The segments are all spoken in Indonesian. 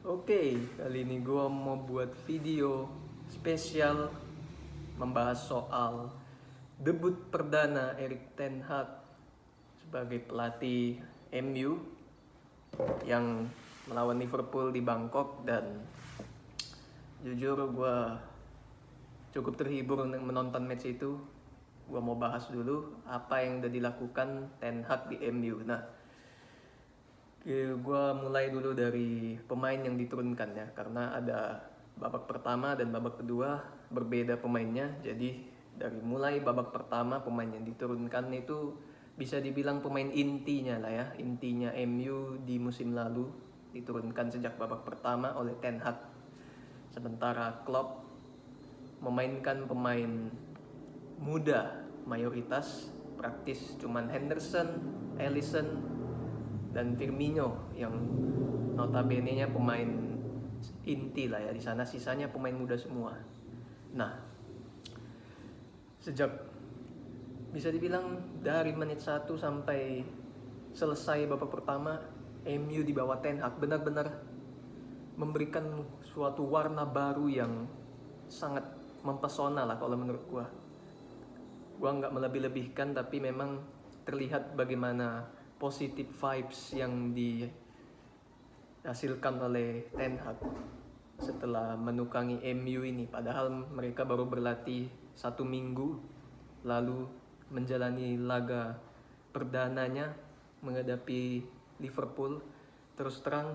Oke, kali ini gue mau buat video spesial membahas soal debut perdana Erik ten Hag sebagai pelatih MU yang melawan Liverpool di Bangkok. Dan jujur gue cukup terhibur menonton match itu. Gue mau bahas dulu apa yang udah dilakukan ten Hag di MU. Gue mulai dulu dari pemain yang diturunkan ya, karena ada babak pertama dan babak kedua berbeda pemainnya. Jadi dari mulai babak pertama pemain yang diturunkan itu bisa dibilang pemain intinya lah ya, intinya MU di musim lalu diturunkan sejak babak pertama oleh Ten Hag. Sementara Klopp memainkan pemain muda mayoritas, praktis cuman Henderson, Alisson, dan Firmino yang notabene-nya pemain inti lah ya di sana, sisanya pemain muda semua. Nah, sejak bisa dibilang dari menit 1 sampai selesai babak pertama, MU di bawah Ten Hag benar-benar memberikan suatu warna baru yang sangat mempesona lah kalau menurut gua. Gua nggak melebih-lebihkan, tapi memang terlihat bagaimana positive vibes yang dihasilkan oleh Ten Hag setelah menukangi MU ini. Padahal mereka baru berlatih 1 minggu lalu menjalani laga perdananya menghadapi Liverpool. Terus terang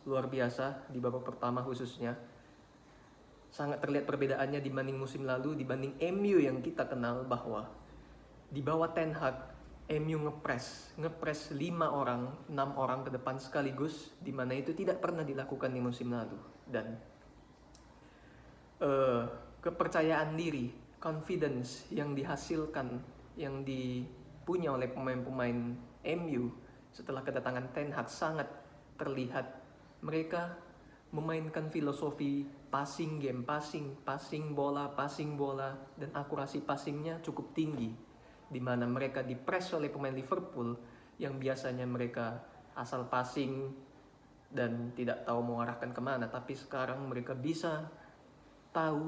luar biasa di babak pertama khususnya. Sangat terlihat perbedaannya dibanding musim lalu, dibanding MU yang kita kenal bahwa di bawah Ten Hag MU ngepres 5 orang, 6 orang ke depan sekaligus, di mana itu tidak pernah dilakukan di musim lalu. Dan kepercayaan diri, confidence yang dihasilkan, yang dipunya oleh pemain-pemain MU setelah kedatangan Ten Hag sangat terlihat. Mereka memainkan filosofi passing game, passing bola, dan akurasi passingnya cukup tinggi, di mana mereka dipres oleh pemain Liverpool yang biasanya mereka asal passing dan tidak tahu mau arahkan kemana. Tapi sekarang mereka bisa tahu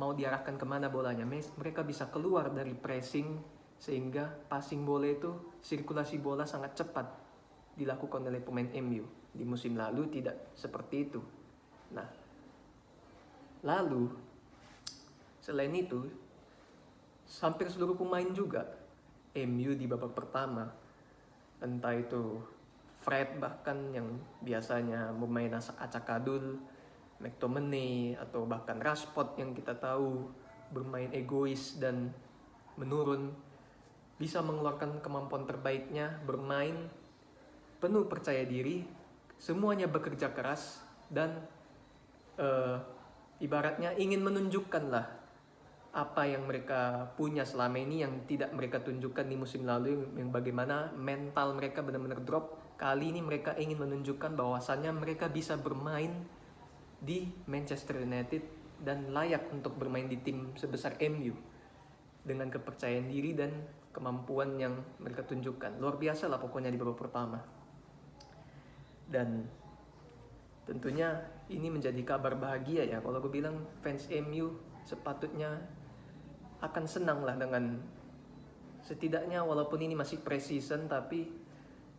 mau diarahkan kemana bolanya. Mereka bisa keluar dari pressing, sehingga passing bola itu, sirkulasi bola sangat cepat dilakukan oleh pemain MU. Di musim lalu tidak seperti itu. Nah, lalu selain itu hampir seluruh pemain juga MU di babak pertama, entah itu Fred bahkan yang biasanya bermain acak-adul, McTominay, atau bahkan Rashford yang kita tahu bermain egois dan menurun, bisa mengeluarkan kemampuan terbaiknya, bermain penuh percaya diri, semuanya bekerja keras dan ibaratnya ingin menunjukkan lah apa yang mereka punya selama ini yang tidak mereka tunjukkan di musim lalu, yang bagaimana mental mereka benar-benar drop. Kali ini mereka ingin menunjukkan bahwasannya mereka bisa bermain di Manchester United dan layak untuk bermain di tim sebesar MU dengan kepercayaan diri dan kemampuan yang mereka tunjukkan. Luar biasa lah pokoknya di babak pertama. Dan tentunya ini menjadi kabar bahagia ya. Kalau gue bilang fans MU sepatutnya akan senang lah dengan, setidaknya walaupun ini masih pre-season, tapi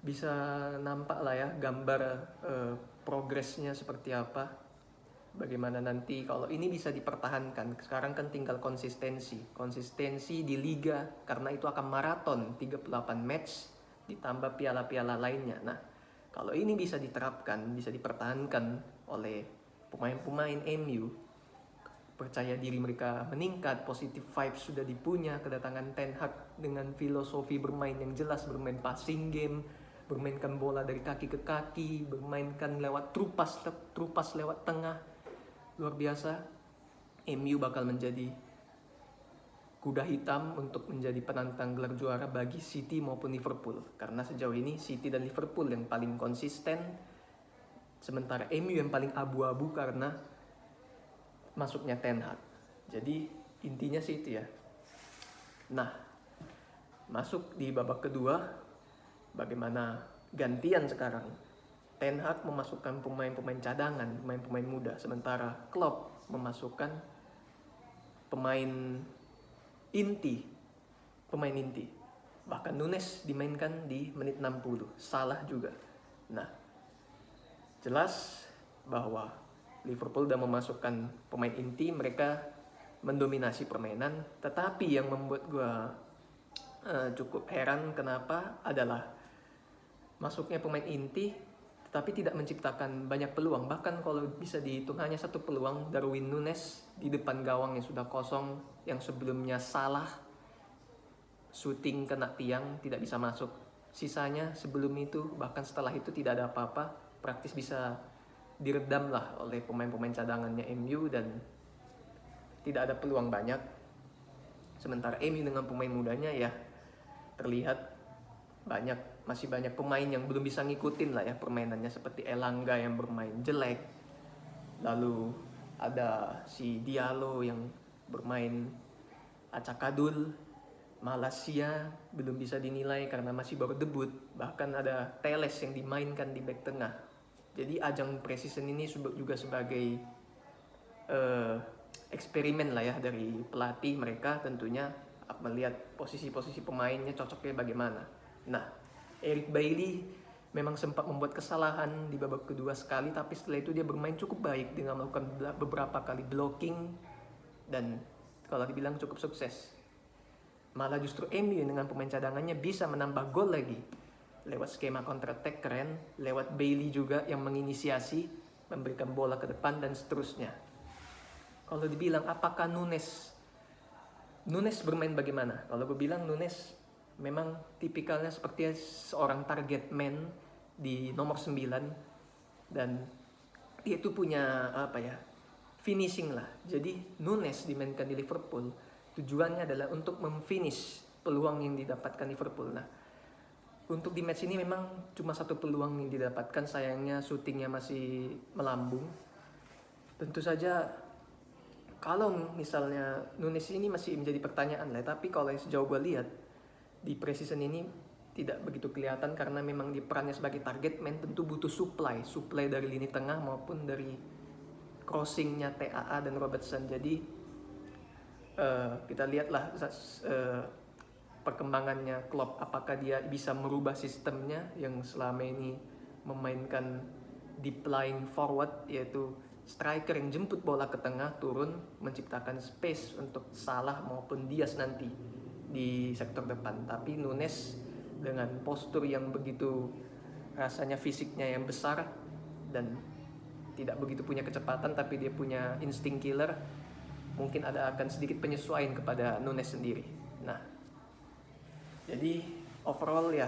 bisa nampak lah ya gambar progresnya seperti apa. Bagaimana nanti kalau ini bisa dipertahankan. Sekarang kan tinggal konsistensi di liga, karena itu akan maraton 38 match ditambah piala-piala lainnya. Nah, kalau ini bisa diterapkan, bisa dipertahankan oleh pemain-pemain MU, percaya diri mereka meningkat, positive vibes sudah dipunya, kedatangan Ten Hag dengan filosofi bermain yang jelas, bermain passing game, bermainkan bola dari kaki ke kaki, bermainkan lewat trupas lewat tengah. Luar biasa. MU bakal menjadi kuda hitam untuk menjadi penantang gelar juara bagi City maupun Liverpool, karena sejauh ini City dan Liverpool yang paling konsisten, sementara MU yang paling abu-abu karena masuknya Ten Hag. Jadi intinya sih itu ya. Nah, masuk di babak kedua, bagaimana gantian sekarang. Ten Hag memasukkan pemain-pemain cadangan, pemain-pemain muda, sementara Klopp memasukkan pemain inti, Bahkan Nunes dimainkan di menit 60, salah juga. Nah, jelas bahwa Liverpool sudah memasukkan pemain inti, mereka mendominasi permainan, tetapi yang membuat gue cukup heran kenapa adalah masuknya pemain inti tetapi tidak menciptakan banyak peluang. Bahkan kalau bisa dihitung hanya satu peluang, Darwin Nunes di depan gawang yang sudah kosong, yang sebelumnya salah shooting kena tiang, tidak bisa masuk. Sisanya sebelum itu, bahkan setelah itu tidak ada apa-apa, praktis bisa diredam lah oleh pemain-pemain cadangannya MU dan tidak ada peluang banyak. Sementara MU dengan pemain mudanya ya terlihat masih banyak pemain yang belum bisa ngikutin lah ya permainannya, seperti Elanga yang bermain jelek, lalu ada si Diallo yang bermain acakadul, Malaysia belum bisa dinilai karena masih baru debut, bahkan ada Teles yang dimainkan di back tengah. Jadi ajang pre-season ini juga sebagai eksperimen lah ya dari pelatih mereka, tentunya melihat posisi-posisi pemainnya cocoknya bagaimana. Nah, Eric Bailly memang sempat membuat kesalahan di babak kedua sekali, tapi setelah itu dia bermain cukup baik dengan melakukan beberapa kali blocking dan kalau dibilang cukup sukses. Malah justru MU dengan pemain cadangannya bisa menambah gol lagi lewat skema counter attack keren, lewat Bailey juga yang menginisiasi, memberikan bola ke depan dan seterusnya. Kalau dibilang apakah Nunes bermain bagaimana? Kalau gue bilang Nunes memang tipikalnya seperti seorang target man di nomor 9 dan dia itu punya finishing lah. Jadi Nunes dimainkan di Liverpool tujuannya adalah untuk memfinish peluang yang didapatkan Liverpool. Nah, untuk di match ini memang cuma satu peluang yang didapatkan, sayangnya syutingnya masih melambung. Tentu saja kalau misalnya Nunes ini masih menjadi pertanyaan lah, tapi kalau sejauh gue lihat di pre-season ini tidak begitu kelihatan karena memang di perannya sebagai target man tentu butuh supply dari lini tengah maupun dari crossingnya TAA dan Robertson. Jadi kita lihatlah perkembangannya Klopp, apakah dia bisa merubah sistemnya yang selama ini memainkan deep lying forward, yaitu striker yang jemput bola ke tengah, turun, menciptakan space untuk Salah maupun Diaz nanti di sektor depan. Tapi Nunes dengan postur yang begitu, rasanya fisiknya yang besar dan tidak begitu punya kecepatan, tapi dia punya insting killer, mungkin akan sedikit penyesuaian kepada Nunes sendiri. Nah, jadi overall ya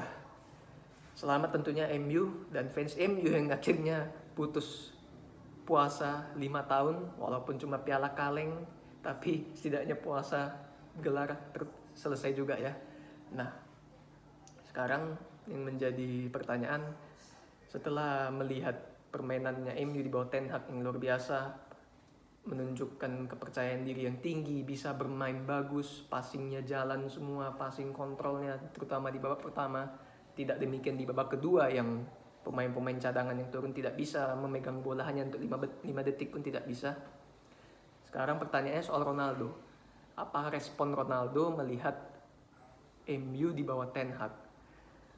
selamat tentunya MU dan fans MU yang akhirnya putus puasa 5 tahun, walaupun cuma piala kaleng, tapi setidaknya puasa gelar selesai juga ya. Nah, sekarang yang menjadi pertanyaan, setelah melihat permainannya MU di bawah Ten Hag yang luar biasa, menunjukkan kepercayaan diri yang tinggi, bisa bermain bagus, passingnya jalan semua, passing kontrolnya terutama di babak pertama. Tidak demikian di babak kedua yang pemain-pemain cadangan yang turun tidak bisa memegang bola hanya untuk 5 detik pun tidak bisa. Sekarang pertanyaannya soal Ronaldo. Apa respon Ronaldo melihat MU di bawah Ten Hag?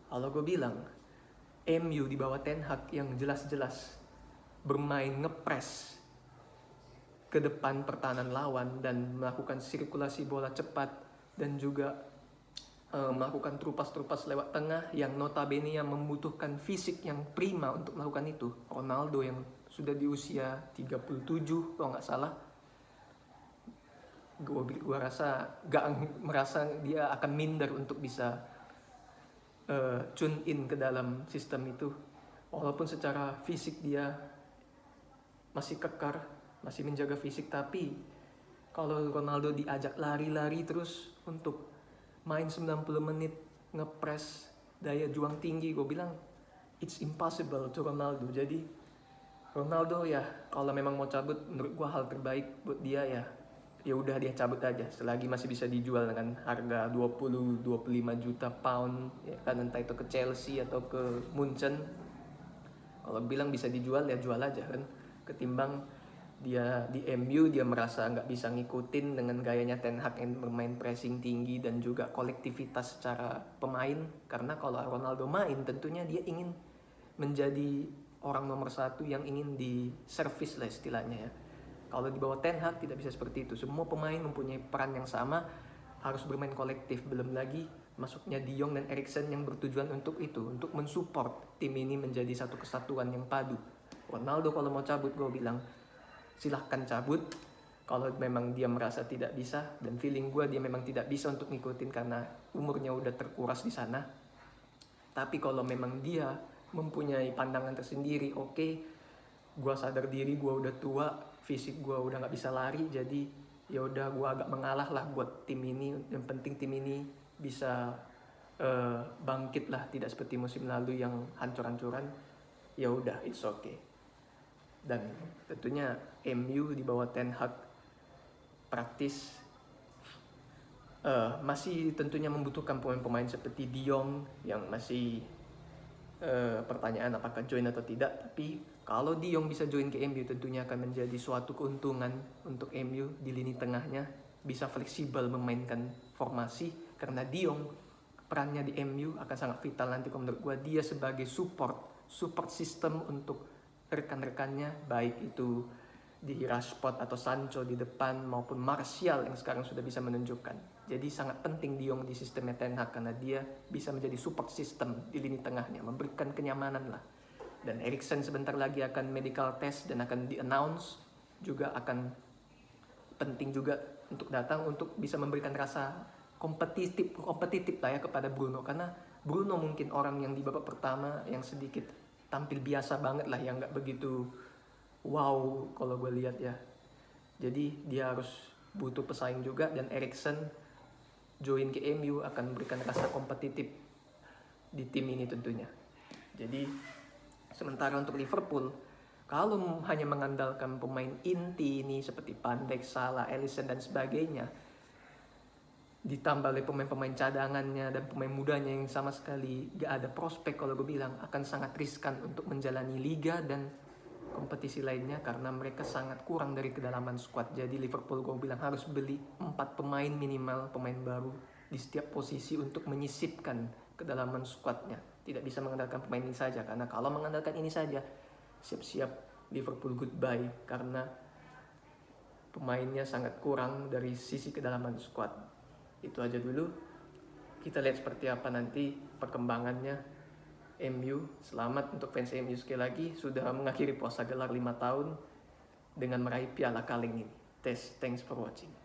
Kalau gue bilang MU di bawah Ten Hag yang jelas-jelas bermain ngepres ke depan pertahanan lawan dan melakukan sirkulasi bola cepat dan juga melakukan trupas-trupas lewat tengah yang notabene yang membutuhkan fisik yang prima untuk melakukan itu. Ronaldo yang sudah di usia 37 kalau nggak salah, gue rasa gak merasa dia akan minder untuk bisa tune in ke dalam sistem itu, walaupun secara fisik dia masih kekar, masih menjaga fisik. Tapi kalau Ronaldo diajak lari-lari terus untuk main 90 menit ngepres daya juang tinggi, gue bilang it's impossible to Ronaldo. Jadi Ronaldo ya kalau memang mau cabut, menurut gue hal terbaik buat dia ya udah dia cabut aja selagi masih bisa dijual dengan harga 20-25 juta pound ya kan, entah itu ke Chelsea atau ke Munchen. Kalau bilang bisa dijual ya jual aja kan, ketimbang dia di MU dia merasa nggak bisa ngikutin dengan gayanya Ten Hag yang bermain pressing tinggi dan juga kolektivitas secara pemain. Karena kalau Ronaldo main tentunya dia ingin menjadi orang nomor satu yang ingin di service lah istilahnya ya. Kalau di bawah Ten Hag tidak bisa seperti itu. Semua pemain mempunyai peran yang sama, harus bermain kolektif. Belum lagi masuknya De Jong dan Eriksen yang bertujuan untuk itu, untuk mensupport tim ini menjadi satu kesatuan yang padu. Ronaldo kalau mau cabut gue bilang silahkan cabut. Kalau memang dia merasa tidak bisa, dan feeling gue dia memang tidak bisa untuk ngikutin karena umurnya udah terkuras di sana. Tapi kalau memang dia mempunyai pandangan tersendiri, oke, gue sadar diri gue udah tua, fisik gue udah nggak bisa lari, jadi ya udah gue agak mengalah lah buat tim ini. Yang penting tim ini bisa bangkit lah, tidak seperti musim lalu yang hancur-hancuran. Ya udah, it's okay. Dan tentunya MU di bawah Ten Hag praktis masih tentunya membutuhkan pemain-pemain seperti De Jong yang masih pertanyaan apakah join atau tidak. Tapi kalau De Jong bisa join ke MU tentunya akan menjadi suatu keuntungan untuk MU di lini tengahnya, bisa fleksibel memainkan formasi. Karena De Jong perannya di MU akan sangat vital nanti menurut gue. Dia sebagai support system untuk rekan-rekannya, baik itu di Rashford atau Sancho di depan maupun Martial yang sekarang sudah bisa menunjukkan. Jadi sangat penting De Jong di sistemnya Ten Hag karena dia bisa menjadi support system di lini tengahnya, memberikan kenyamanan lah. Dan Eriksen sebentar lagi akan medical test dan akan di-announce, juga akan penting juga untuk datang untuk bisa memberikan rasa kompetitif lah ya kepada Bruno. Karena Bruno mungkin orang yang di babak pertama yang sedikit tampil biasa banget lah, yang nggak begitu wow kalau gue lihat ya. Jadi dia harus butuh pesaing juga, dan Eriksen join ke MU akan memberikan rasa kompetitif di tim ini tentunya. Jadi sementara untuk Liverpool, kalau hanya mengandalkan pemain inti ini seperti Van Dijk, Salah, Alisson dan sebagainya, ditambah oleh pemain-pemain cadangannya dan pemain mudanya yang sama sekali gak ada prospek, kalau gue bilang akan sangat riskan untuk menjalani liga dan kompetisi lainnya karena mereka sangat kurang dari kedalaman skuad. Jadi Liverpool gue bilang harus beli 4 pemain minimal, pemain baru di setiap posisi untuk menyisipkan kedalaman skuadnya. Tidak bisa mengandalkan pemain ini saja, karena kalau mengandalkan ini saja siap-siap Liverpool goodbye karena pemainnya sangat kurang dari sisi kedalaman skuad. Itu aja dulu. Kita lihat seperti apa nanti perkembangannya. MU, selamat untuk fans MU sekali lagi sudah mengakhiri puasa gelar 5 tahun dengan meraih piala kaleng ini. Thanks for watching.